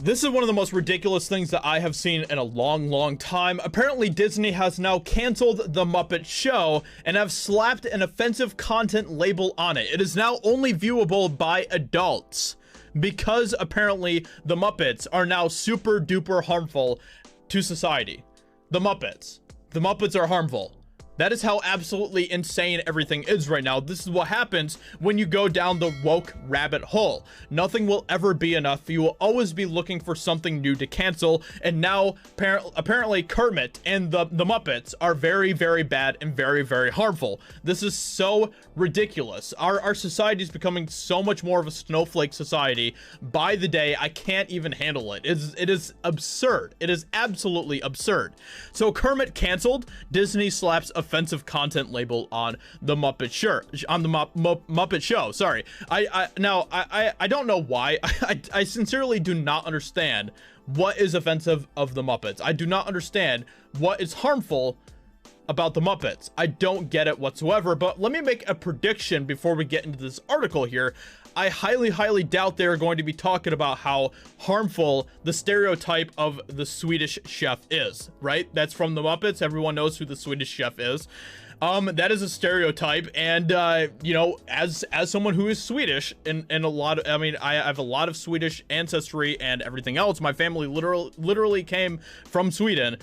This is one of the most ridiculous things that I have seen in a long time. Apparently, Disney has now canceled the Muppet Show and have slapped an offensive content label on it. It is now only viewable by adults because apparently the Muppets are now super duper harmful to society. The Muppets are harmful. That is how absolutely insane everything is right now. This is what happens when you go down the woke rabbit hole. Nothing will ever be enough. You will always be looking for something new to cancel. And now, apparently, Kermit and the Muppets are very, very bad and very, very harmful. This is so ridiculous. Our society is becoming so much more of a snowflake society by the day. I can't even handle it. It is absurd. It is absolutely absurd. So Kermit canceled. Disney slaps offensive content label on the Muppet Show. Sorry. I don't know why. I sincerely do not understand what is offensive of the Muppets. I do not understand what is harmful about the Muppets. I don't get it whatsoever, but let me make a prediction before we get into this article here. I highly doubt they're going to be talking about how harmful the stereotype of the Swedish chef is, right? That's from the Muppets. Everyone knows who the Swedish chef is. That is a stereotype, and you know, as someone who is Swedish, and a lot of, I mean, I have a lot of Swedish ancestry and everything else. My family literally came from Sweden.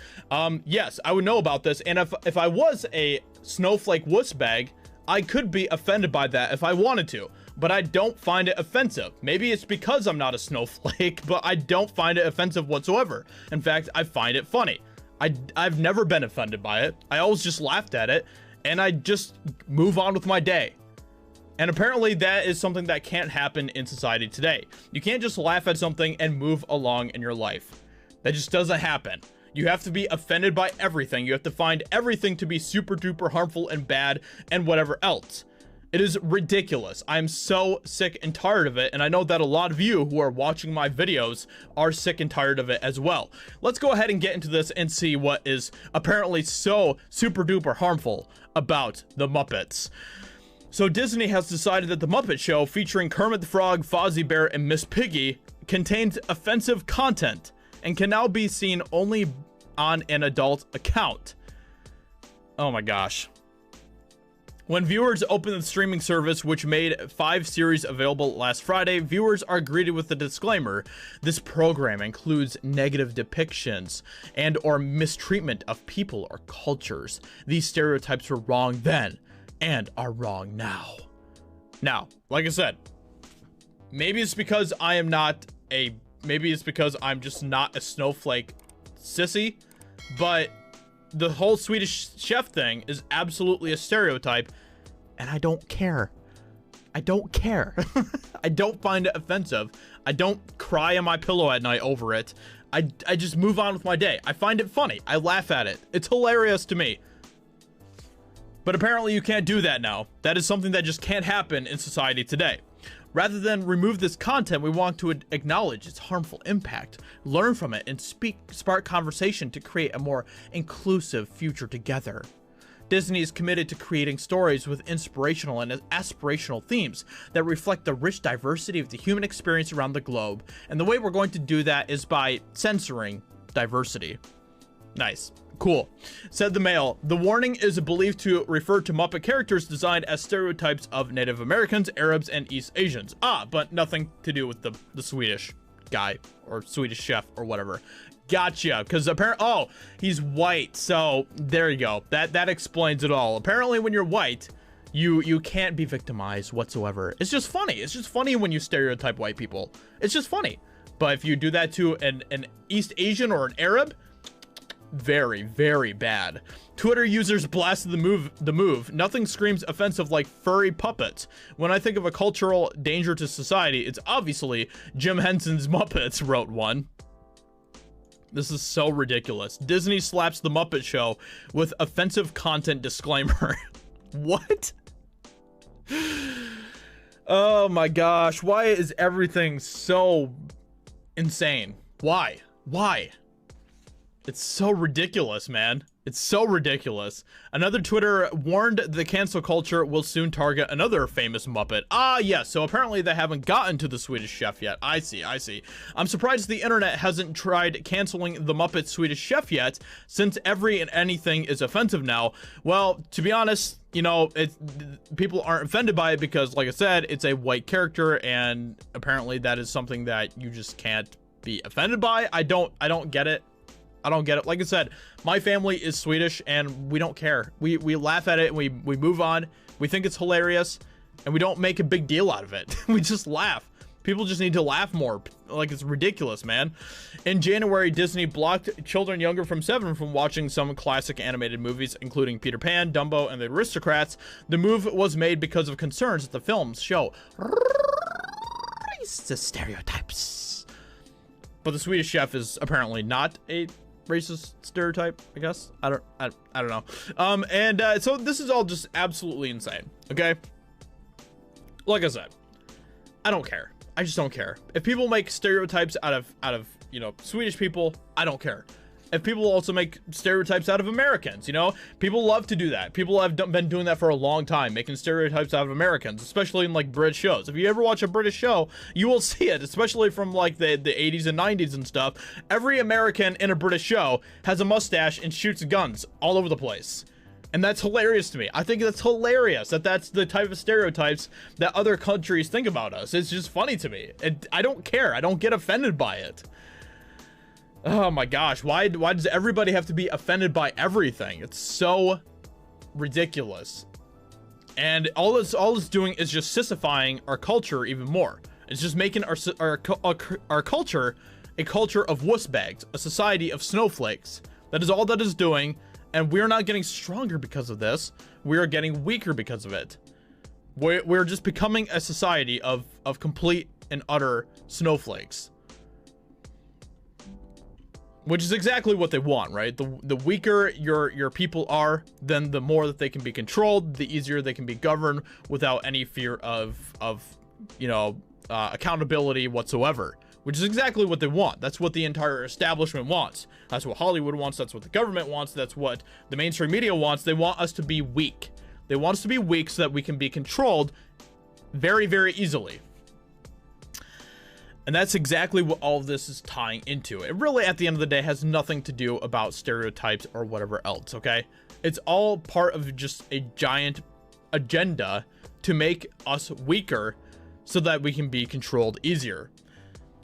Yes, I would know about this, and if I was a snowflake wuss bag, I could be offended by that if I wanted to, but I don't find it offensive. Maybe it's because I'm not a snowflake, but I don't find it offensive whatsoever. In fact, I find it funny. I've never been offended by it. I always just laughed at it, and I just move on with my day. And apparently that is something that can't happen in society today. You can't just laugh at something and move along in your life. That just doesn't happen. You have to be offended by everything. You have to find everything to be super duper harmful and bad and whatever else. It is ridiculous. I'm so sick and tired of it, and I know that a lot of you who are watching my videos are sick and tired of it as well. Let's go ahead and get into this and see what is apparently so super duper harmful about the Muppets. So Disney has decided that the Muppet Show, featuring Kermit the Frog, Fozzie Bear, and Miss Piggy, contains offensive content and can now be seen only on an adult account. Oh my gosh. When viewers open the streaming service, which made 5 series available last Friday, viewers are greeted with the disclaimer: this program includes negative depictions and or mistreatment of people or cultures. These stereotypes were wrong then and are wrong now. Now, like I said, maybe it's because I'm just not a snowflake sissy, but the whole Swedish chef thing is absolutely a stereotype, and I don't care. I don't care. I don't find it offensive. I don't cry on my pillow at night over it. I just move on with my day. I find it funny. I laugh at it. It's hilarious to me. But apparently you can't do that now. That is something that just can't happen in society today. Rather than remove this content, we want to acknowledge its harmful impact, learn from it, and spark conversation to create a more inclusive future together. Disney is committed to creating stories with inspirational and aspirational themes that reflect the rich diversity of the human experience around the globe, and the way we're going to do that is by censoring diversity. Nice. Cool. Said the Mail. The warning is believed to refer to Muppet characters designed as stereotypes of Native Americans, Arabs, and East Asians. But nothing to do with the Swedish guy or Swedish chef or whatever. Gotcha. Because apparently, oh, he's white. So there you go. That explains it all. Apparently, when you're white, you can't be victimized whatsoever. It's just funny. It's just funny when you stereotype white people. It's just funny. But if you do that to an East Asian or an Arab, very, very bad. Twitter users blasted the move. Nothing screams offensive like furry puppets. When I think of a cultural danger to society, it's obviously Jim Henson's Muppets, wrote one. This is so ridiculous. Disney slaps the Muppet Show with offensive content disclaimer. What? Oh my gosh. Why is everything so insane? Why? Why? It's so ridiculous, man. It's so ridiculous. Another Twitter warned the cancel culture will soon target another famous Muppet. Ah, yes. So apparently they haven't gotten to the Swedish Chef yet. I see. I'm surprised the internet hasn't tried canceling the Muppet Swedish Chef yet, since every and anything is offensive now. Well, to be honest, you know, people aren't offended by it because, like I said, it's a white character, and apparently that is something that you just can't be offended by. I don't get it. I don't get it. Like I said, my family is Swedish and we don't care. We laugh at it and we move on. We think it's hilarious and we don't make a big deal out of it. We just laugh. People just need to laugh more. Like, it's ridiculous, man. In January, Disney blocked children younger from 7 from watching some classic animated movies, including Peter Pan, Dumbo, and the Aristocrats. The move was made because of concerns that the films show racist stereotypes. But the Swedish Chef is apparently not a racist stereotype, I guess. I don't know. So this is all just absolutely insane. Okay, like I said, I don't care. I just don't care. If people make stereotypes out of you know, Swedish people, I don't care. If people also make stereotypes out of Americans, you know, people love to do that. People have been doing that for a long time, making stereotypes out of Americans, especially in like British shows. If you ever watch a British show, you will see it, especially from like the 80s and 90s and stuff. Every American in a British show has a mustache and shoots guns all over the place. And that's hilarious to me. I think that's hilarious that that's the type of stereotypes that other countries think about us. It's just funny to me. I don't care. I don't get offended by it. Oh my gosh, why does everybody have to be offended by everything? It's so ridiculous. And all it's doing is just sissifying our culture even more. It's just making our culture a culture of wussbags, a society of snowflakes. That is all that is doing, and we're not getting stronger because of this. We are getting weaker because of it. We're just becoming a society of complete and utter snowflakes. Which is exactly what they want, right? The weaker your people are, then the more that they can be controlled, the easier they can be governed without any fear of you know, accountability whatsoever. Which is exactly what they want. That's what the entire establishment wants. That's what Hollywood wants. That's what the government wants. That's what the mainstream media wants. They want us to be weak. They want us to be weak so that we can be controlled very, very easily. And that's exactly what all of this is tying into. It really, at the end of the day, has nothing to do about stereotypes or whatever else, okay? It's all part of just a giant agenda to make us weaker so that we can be controlled easier.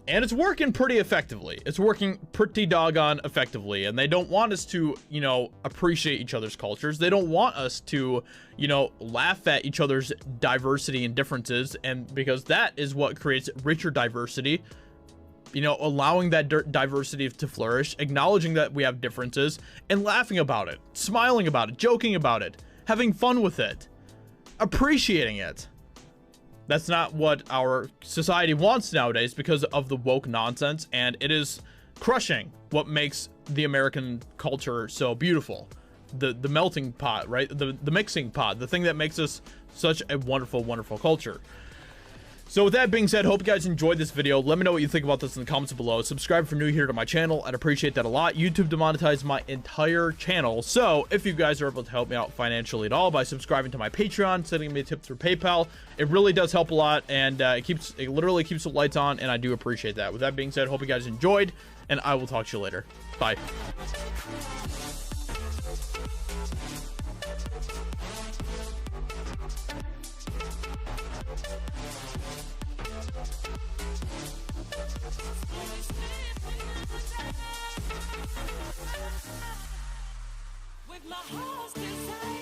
And it's working pretty effectively. It's working pretty doggone effectively. And they don't want us to, you know, appreciate each other's cultures. They don't want us to, you know, laugh at each other's diversity and differences. And because that is what creates richer diversity, you know, allowing that diversity to flourish, acknowledging that we have differences and laughing about it, smiling about it, joking about it, having fun with it, appreciating it. That's not what our society wants nowadays because of the woke nonsense, and it is crushing what makes the American culture so beautiful. The melting pot, right? The mixing pot, the thing that makes us such a wonderful, wonderful culture. So with that being said, hope you guys enjoyed this video. Let me know what you think about this in the comments below. Subscribe if you're new here to my channel. I'd appreciate that a lot. YouTube demonetized my entire channel. So if you guys are able to help me out financially at all by subscribing to my Patreon, sending me a tip through PayPal, it really does help a lot. And it literally keeps the lights on, and I do appreciate that. With that being said, hope you guys enjoyed, and I will talk to you later. Bye. With my heart's desire.